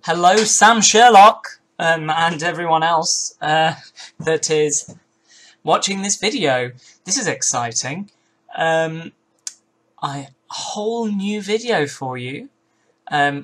Hello, Sam Sherlock, and everyone else that is watching this video. This is exciting. A whole new video for you. I've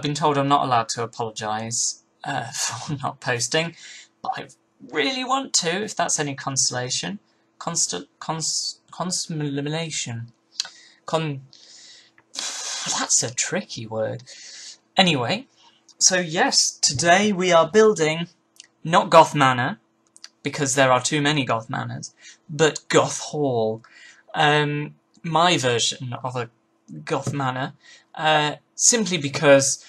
been told I'm not allowed to apologise for not posting, but I really want to, if that's any consolation. Consolation. That's a tricky word. Anyway, so yes, today we are building not Goth Manor, because there are too many Goth Manors, but Goth Hall. My version of a Goth Manor, simply because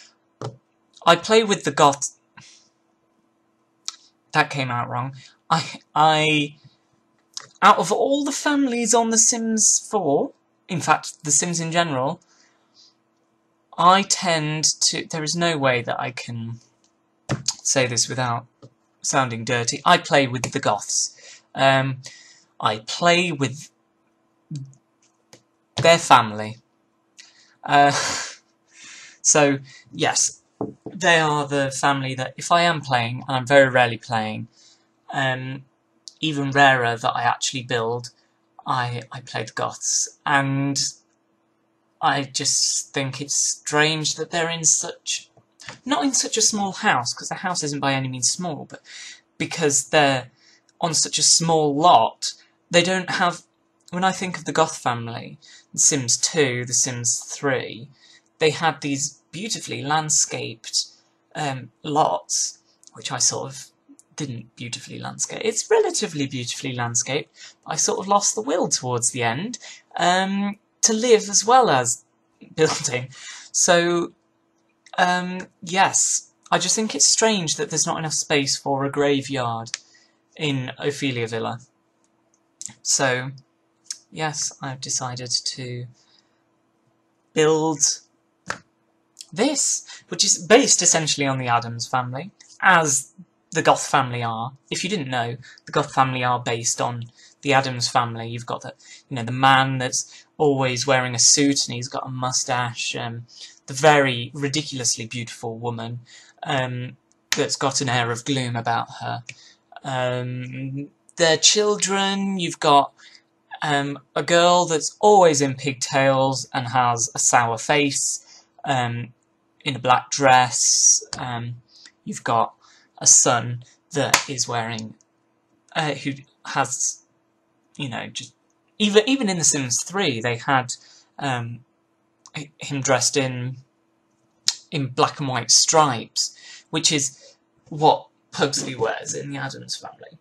I play with the Goth. That came out wrong. Out of all the families on The Sims 4, in fact, The Sims in general, I tend to... There is no way that I can say this without sounding dirty. I play with the Goths. I play with their family. So, yes, they are the family that, if I am playing, and I'm very rarely playing, even rarer that I actually build, I play the Goths. And I just think it's strange that they're in such... Not in such a small house, because the house isn't by any means small, but because they're on such a small lot, they don't have... When I think of the Goth family, The Sims 2, The Sims 3, they had these beautifully landscaped lots, which I sort of didn't beautifully landscape. It's relatively beautifully landscaped, but I sort of lost the will towards the end to live as well as building. So, yes, I just think it's strange that there's not enough space for a graveyard in Ophelia Villa. So, yes, I've decided to build this, which is based essentially on the Addams family, as the Goth family are. If you didn't know, the Goth family are based on the Addams family. You've got the man that's always wearing a suit and he's got a mustache. The very ridiculously beautiful woman that's got an air of gloom about her. Their children, you've got a girl that's always in pigtails and has a sour face, in a black dress. You've got a son that is wearing, who has, just even in The Sims 3, they had him dressed in black and white stripes, which is what Pugsley wears in the Addams family.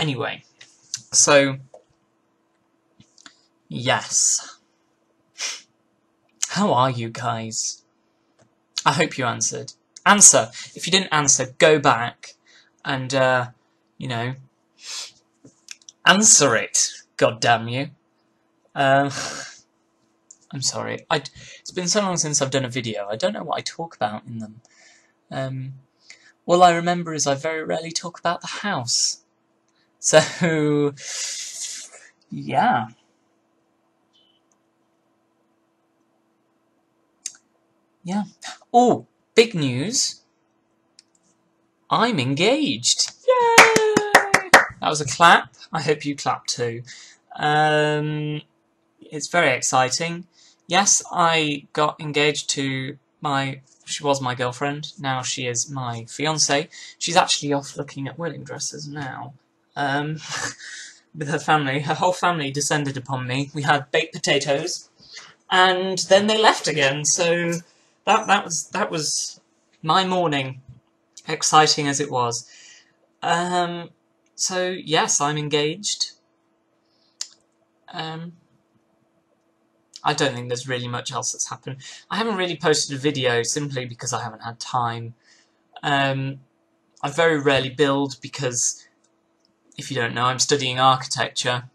Anyway, so yes. How are you guys? I hope you answered. Answer. If you didn't answer, go back and, answer it. God damn you. I'm sorry. It's been so long since I've done a video. I don't know what I talk about in them. All I remember is I very rarely talk about the house. So, yeah. Yeah. Oh, big news. I'm engaged. Yay! That was a clap. I hope you clap too. It's very exciting. Yes, I got engaged to she was my girlfriend. Now she is my fiancée. She's actually off looking at wedding dresses now. With her family. Her whole family descended upon me. We had baked potatoes. And then they left again, so... That was my morning, exciting as it was. So yes, I'm engaged. I don't think there's really much else that's happened. I haven't really posted a video simply because I haven't had time. I very rarely build because, if you don't know, I'm studying architecture.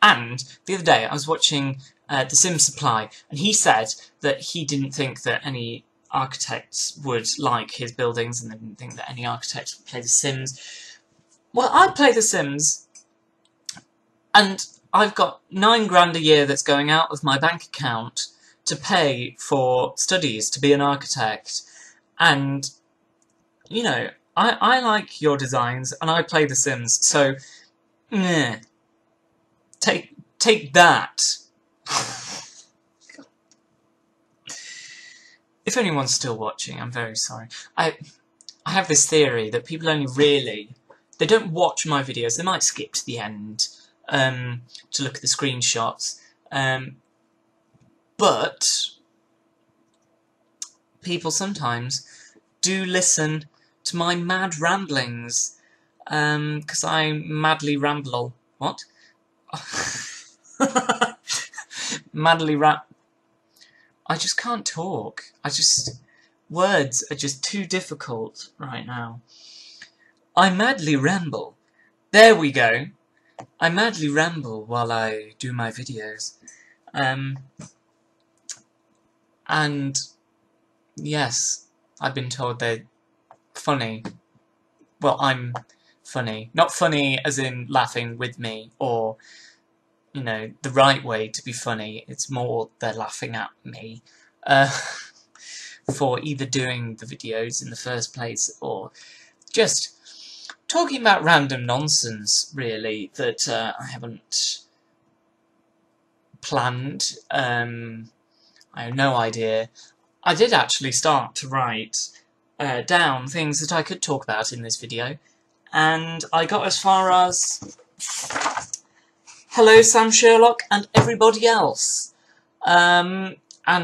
And the other day I was watching The Sims Supply, and he said that he didn't think that any architects would like his buildings, and they didn't think that any architects would play The Sims. Well, I play The Sims, and I've got £9 grand a year that's going out of my bank account to pay for studies to be an architect, and, you know, I like your designs, and I play The Sims, so, meh. Take that. If anyone's still watching, I'm very sorry. I have this theory that people only really... They don't watch my videos, they might skip to the end to look at the screenshots, but people sometimes do listen to my mad ramblings, because I madly ramble. What? Madly I just can't talk. Words are just too difficult right now. I madly ramble. There we go. I madly ramble while I do my videos. And yes, I've been told they're funny. Well, I'm funny. Not funny as in laughing with me, or, you know, the right way to be funny. It's more they're laughing at me for either doing the videos in the first place, or just talking about random nonsense, really, that I haven't planned. I have no idea. I did actually start to write down things that I could talk about in this video, and I got as far as hello Sam Sherlock and everybody else, and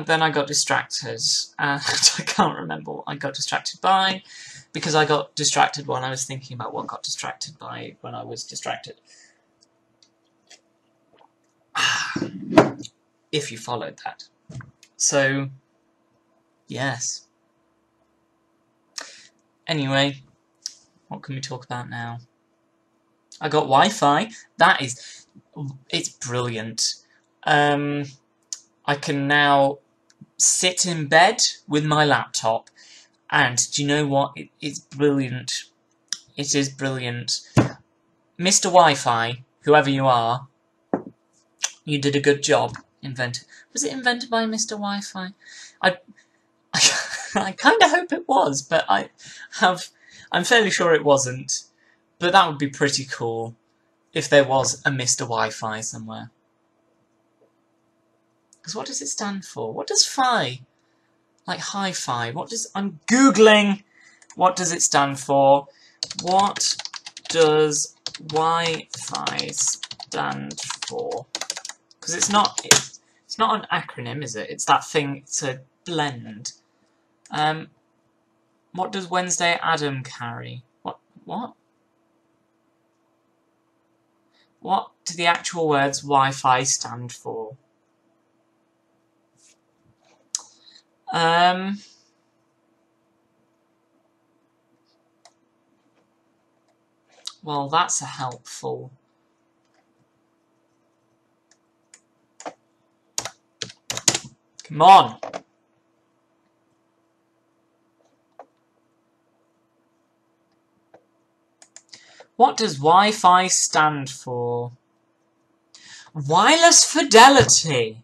then I got distracted, and I can't remember what I got distracted by, because I got distracted when I was thinking about what got distracted by when I was distracted. If you followed that. So, yes. Anyway, what can we talk about now? I got Wi-Fi. It's brilliant. I can now sit in bed with my laptop, and do you know what? It's brilliant. It is brilliant. Mr. Wi-Fi, whoever you are, you did a good job. Was it invented by Mr. Wi-Fi? I kind of hope it was, but I'm fairly sure it wasn't. But that would be pretty cool if there was a Mr. Wi-Fi somewhere. Because what does it stand for? What does Fi? Like hi-fi. I'm Googling. What does it stand for? What does Wi-Fi stand for? Because it's not an acronym, is it? It's that thing, it's a blend. What does Wednesday Adam carry? What? What do the actual words Wi-Fi stand for? Well, that's a helpful... Come on! What does Wi-Fi stand for? Wireless fidelity!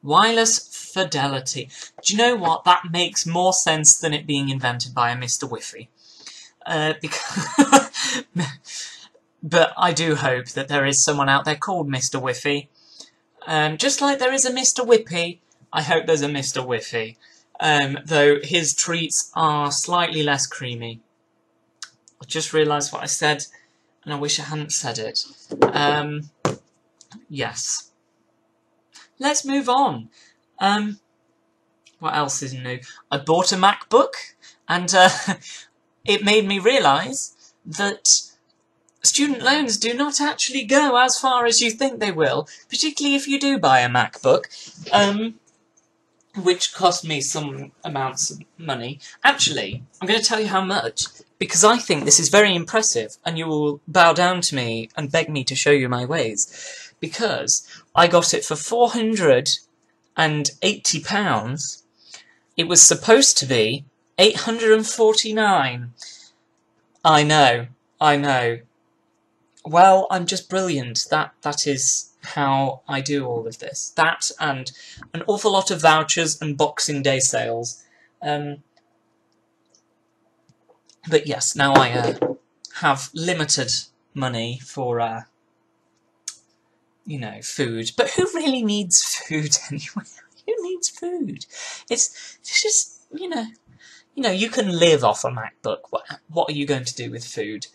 Wireless fidelity. Do you know what? That makes more sense than it being invented by a Mr. Whiffy. But I do hope that there is someone out there called Mr. Whiffy. Just like there is a Mr. Whippy, I hope there's a Mr. Whiffy. Though his treats are slightly less creamy. I just realised what I said, and I wish I hadn't said it. Yes. Let's move on. What else is new? I bought a MacBook, and it made me realise that student loans do not actually go as far as you think they will, particularly if you do buy a MacBook, which cost me some amounts of money. Actually, I'm going to tell you how much, because I think this is very impressive, and you will bow down to me and beg me to show you my ways, because I got it for £480. It was supposed to be £849. I know. Well, I'm just brilliant. That is how I do all of this. That and an awful lot of vouchers and Boxing Day sales. But yes, now I have limited money for you know, food. But who really needs food anyway? Who needs food? It's just, you can live off a MacBook. What are you going to do with food?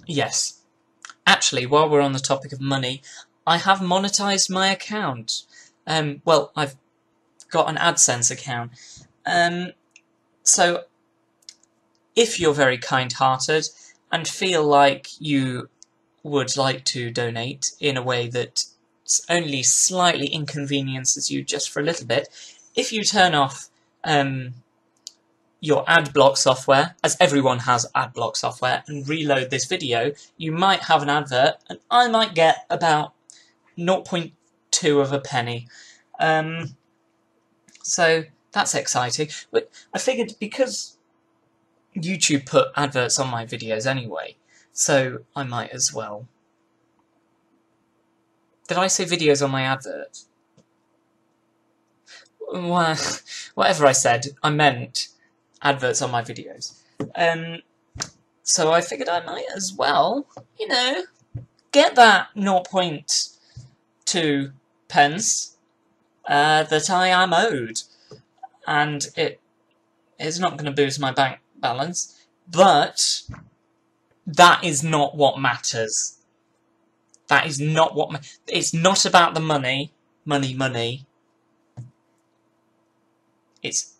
Yes. Actually, while we're on the topic of money, I have monetized my account. Well, I've got an AdSense account. So, if you're very kind-hearted and feel like you would like to donate in a way that only slightly inconveniences you just for a little bit, if you turn off your ad block software, as everyone has ad block software, and reload this video, you might have an advert, and I might get about 0.2 of a penny. So that's exciting. But I figured because YouTube put adverts on my videos anyway, so I might as well. Did I say videos on my advert? Well, whatever I said, I meant adverts on my videos. So I figured I might as well, get that 0.2 pence that I am owed. And it is not going to boost my bank balance, but that is not what matters. That is not what it's not about the money. It's,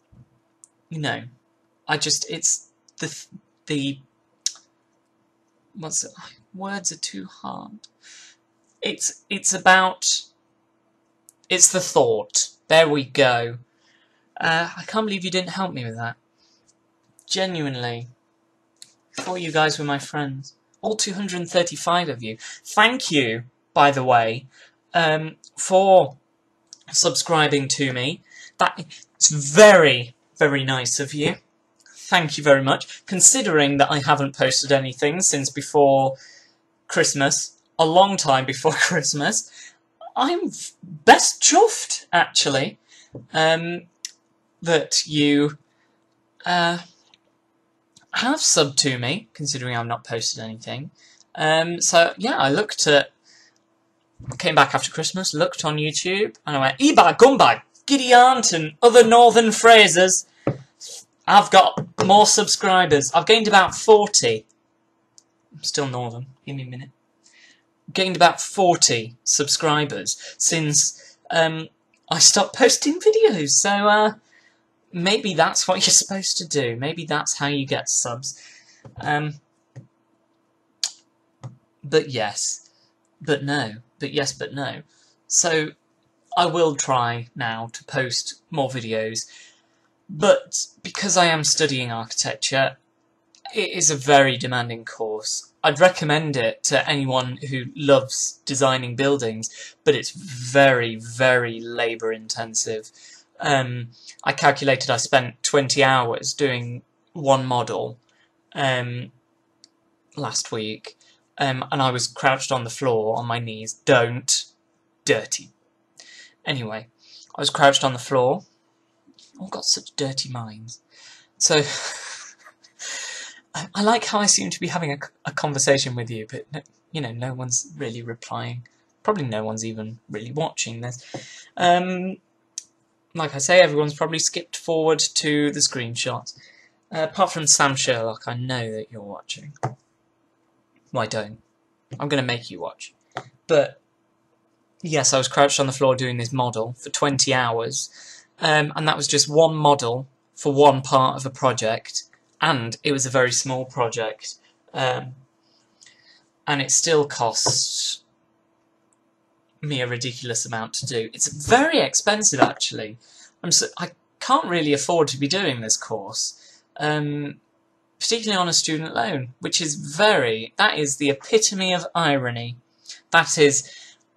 it's the what's it? Words are too hard. It's the thought. There we go. I can't believe you didn't help me with that. Genuinely. I thought you guys were my friends. All 235 of you. Thank you, by the way, for subscribing to me. It's very, very nice of you. Thank you very much. Considering that I haven't posted anything since before Christmas, a long time before Christmas, I'm best chuffed, actually, that you have subbed to me, considering I've not posted anything. So, yeah, I came back after Christmas, looked on YouTube, and I went, Eba, Gumba, Giddy Aunt, and other northern phrases. I've got more subscribers. I've gained about 40. I'm still northern. Give me a minute. Gained about 40 subscribers since I stopped posting videos. So maybe that's what you're supposed to do. Maybe that's how you get subs. But yes, but no. But yes, but no. So I will try now to post more videos. But because I am studying architecture, it is a very demanding course. I'd recommend it to anyone who loves designing buildings, but it's very, very labour intensive. I calculated I spent 20 hours doing one model last week, and I was crouched on the floor on my knees. Dirty. Anyway, I was crouched on the floor. I've got such dirty minds. So, I like how I seem to be having a conversation with you, but, no one's really replying. Probably no one's even really watching this. Like I say, everyone's probably skipped forward to the screenshots. Apart from Sam Sherlock, I know that you're watching. Why don't? I'm going to make you watch. But, yes, I was crouched on the floor doing this model for 20 hours. And that was just one model for one part of a project, and it was a very small project, and it still costs me a ridiculous amount to do. It's very expensive, actually. I can't really afford to be doing this course, particularly on a student loan, which is that is the epitome of irony. That is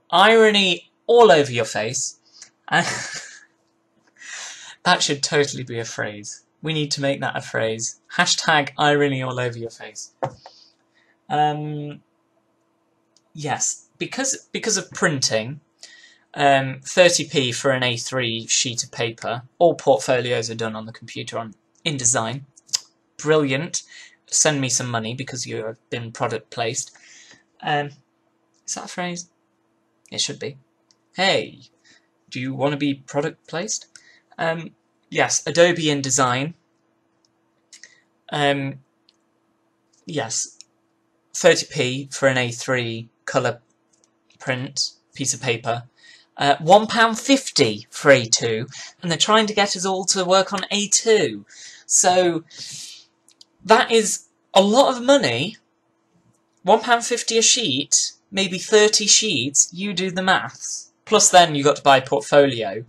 irony all over your face. That should totally be a phrase. We need to make that a phrase. Hashtag irony all over your face. Yes, because of printing, 30p for an A3 sheet of paper. All portfolios are done on the computer on InDesign. Brilliant. Send me some money because you have been product placed. Is that a phrase? It should be. Hey, do you want to be product placed? Yes, Adobe InDesign. Yes, 30p for an A3 colour print piece of paper. £1.50 for A2, and they're trying to get us all to work on A2. So that is a lot of money. £1.50 a sheet, maybe 30 sheets. You do the maths. Plus, then you got to buy a portfolio,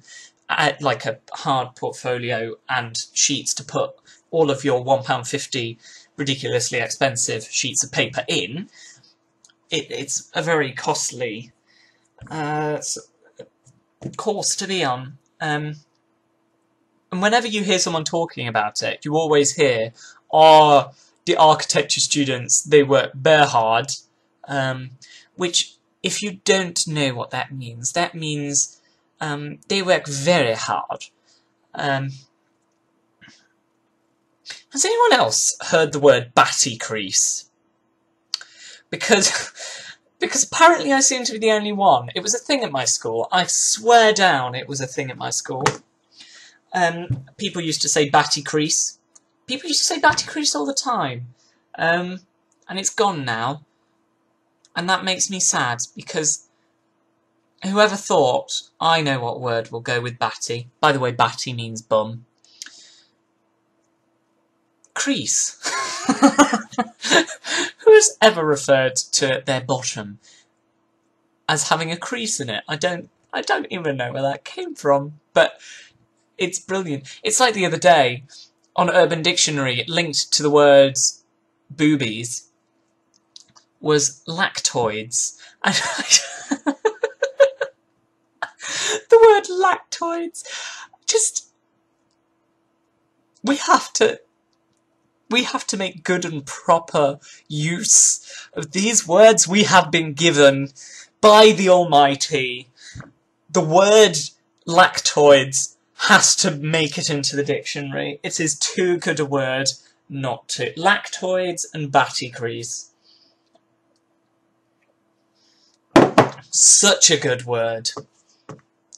like a hard portfolio, and sheets to put all of your £1.50 ridiculously expensive sheets of paper in. It's a very costly course to be on. And whenever you hear someone talking about it, you always hear, oh, the architecture students, they work bare hard. Which, if you don't know what that means they work very hard. Has anyone else heard the word batty crease? Because apparently I seem to be the only one. It was a thing at my school. I swear down it was a thing at my school. People used to say batty crease. People used to say batty crease all the time. And it's gone now. And that makes me sad, because whoever thought, I know what word will go with batty. By the way, batty means bum. Crease. Who has ever referred to their bottom as having a crease in it? I don't even know where that came from, but it's brilliant. It's like the other day, on Urban Dictionary, linked to the words boobies, was lactoids. And the word lactoids, just, we have to make good and proper use of these words we have been given by the Almighty. The word lactoids has to make it into the dictionary. It is too good a word not to. Lactoids and batty crease. Such a good word.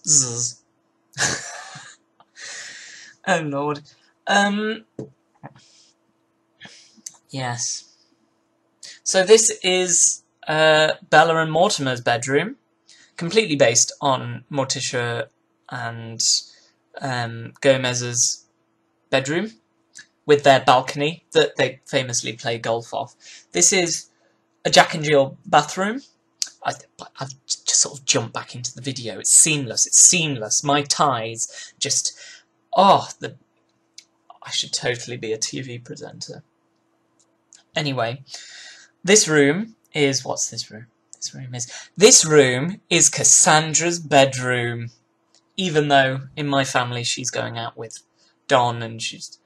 Zzz. Oh Lord. Yes. So this is Bella and Mortimer's bedroom, completely based on Morticia and Gomez's bedroom, with their balcony that they famously play golf off. This is a Jack and Jill bathroom. I've just sort of jumped back into the video. It's seamless. It's seamless. My ties just... Oh, I should totally be a TV presenter. Anyway, this room is... What's this room? This room is Cassandra's bedroom. Even though, in my family, she's going out with Don, and she's...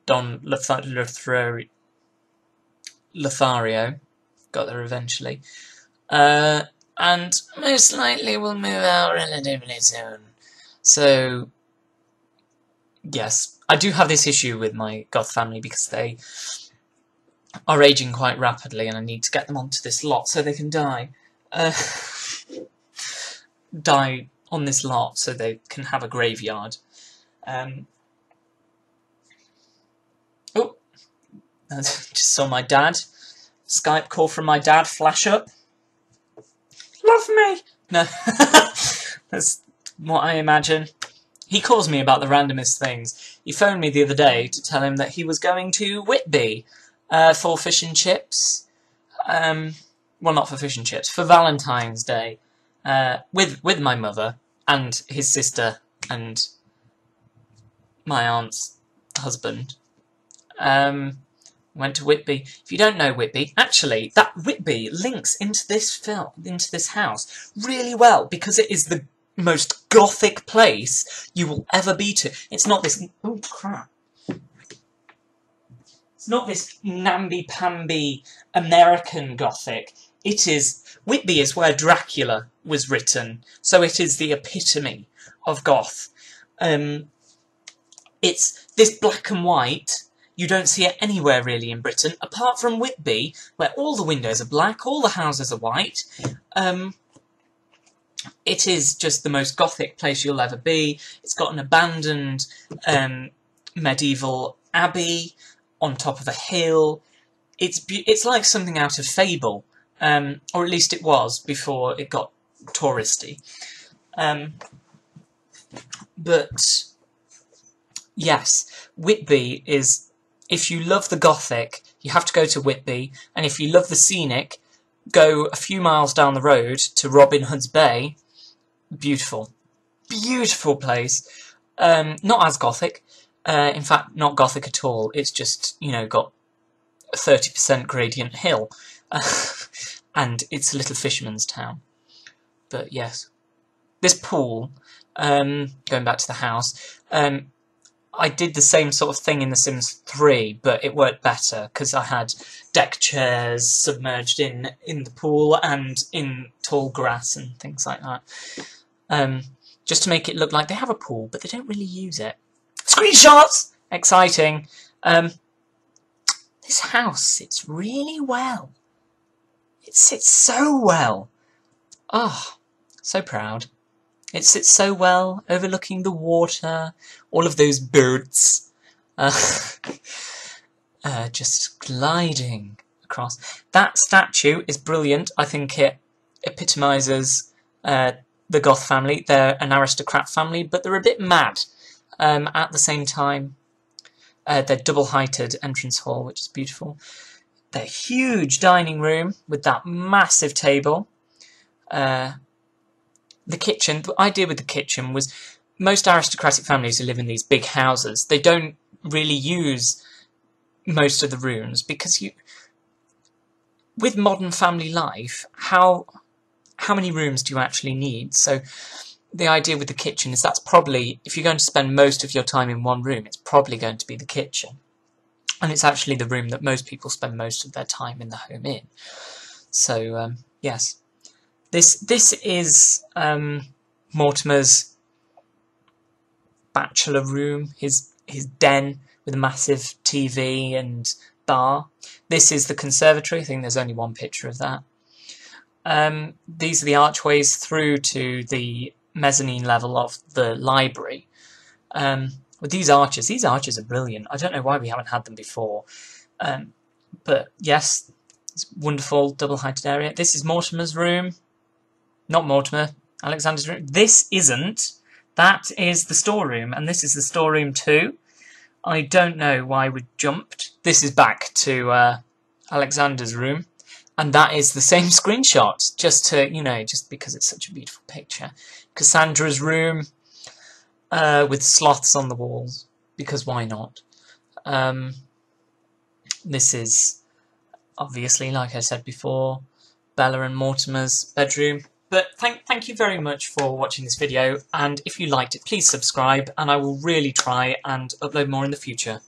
Don Lothario. Got there eventually. And most likely will move out relatively soon. So, yes, I do have this issue with my Goth family because they are aging quite rapidly, and I need to get them onto this lot so they can die. Die on this lot so they can have a graveyard. Oh, just saw my dad. Skype call from my dad flash up. Love me! No, that's what I imagine. He calls me about the randomest things. He phoned me the other day to tell him that he was going to Whitby for fish and chips. Well, not for fish and chips, for Valentine's Day. With my mother and his sister and my aunt's husband. Went to Whitby. If you don't know Whitby, actually, that Whitby links into this house really well, because it is the most Gothic place you will ever be to. It's not this... Oh, crap. It's not this namby-pamby American Gothic. It is... Whitby is where Dracula was written, so it is the epitome of Goth. It's this black and white. You don't see it anywhere really in Britain, apart from Whitby, where all the windows are black, all the houses are white. It is just the most Gothic place you'll ever be. It's got an abandoned medieval abbey on top of a hill. It's like something out of Fable, or at least it was before it got touristy. But yes, Whitby is, if you love the Gothic, you have to go to Whitby, and if you love the scenic, go a few miles down the road to Robin Hood's Bay. Beautiful. Beautiful place. Not as Gothic. In fact, not Gothic at all. It's just, you know, got a 30% gradient hill. And it's a little fisherman's town. But yes. This pool, going back to the house, I did the same sort of thing in The Sims 3, but it worked better because I had deck chairs submerged in the pool and in tall grass and things like that. Just to make it look like they have a pool, but they don't really use it. Screenshots! Exciting. This house sits really well. It sits so well. Oh, so proud. It sits so well, overlooking the water, all of those birds, just gliding across. That statue is brilliant. I think it epitomises the Goth family. They're an aristocrat family, but they're a bit mad at the same time. They're double-heighted entrance hall, which is beautiful. Their huge dining room with that massive table. The kitchen, the idea with the kitchen was most aristocratic families who live in these big houses, they don't really use most of the rooms because with modern family life, how many rooms do you actually need? So the idea with the kitchen is that's probably, if you're going to spend most of your time in one room, it's probably going to be the kitchen. And it's actually the room that most people spend most of their time in the home in. So, yes. This is Mortimer's bachelor room, his den with a massive TV and bar. This is the conservatory. I think there's only one picture of that. These are the archways through to the mezzanine level of the library. With these arches are brilliant. I don't know why we haven't had them before. But yes, it's wonderful double-heighted area. This is Mortimer's room. Not Mortimer, Alexander's room. This isn't. That is the storeroom, and this is the storeroom too. I don't know why we jumped. This is back to Alexander's room, and that is the same screenshot, just to, you know, just because it's such a beautiful picture. Cassandra's room, with sloths on the walls, because why not? This is, obviously, like I said before, Bella and Mortimer's bedroom. But thank you very much for watching this video, and if you liked it, please subscribe, and I will really try and upload more in the future.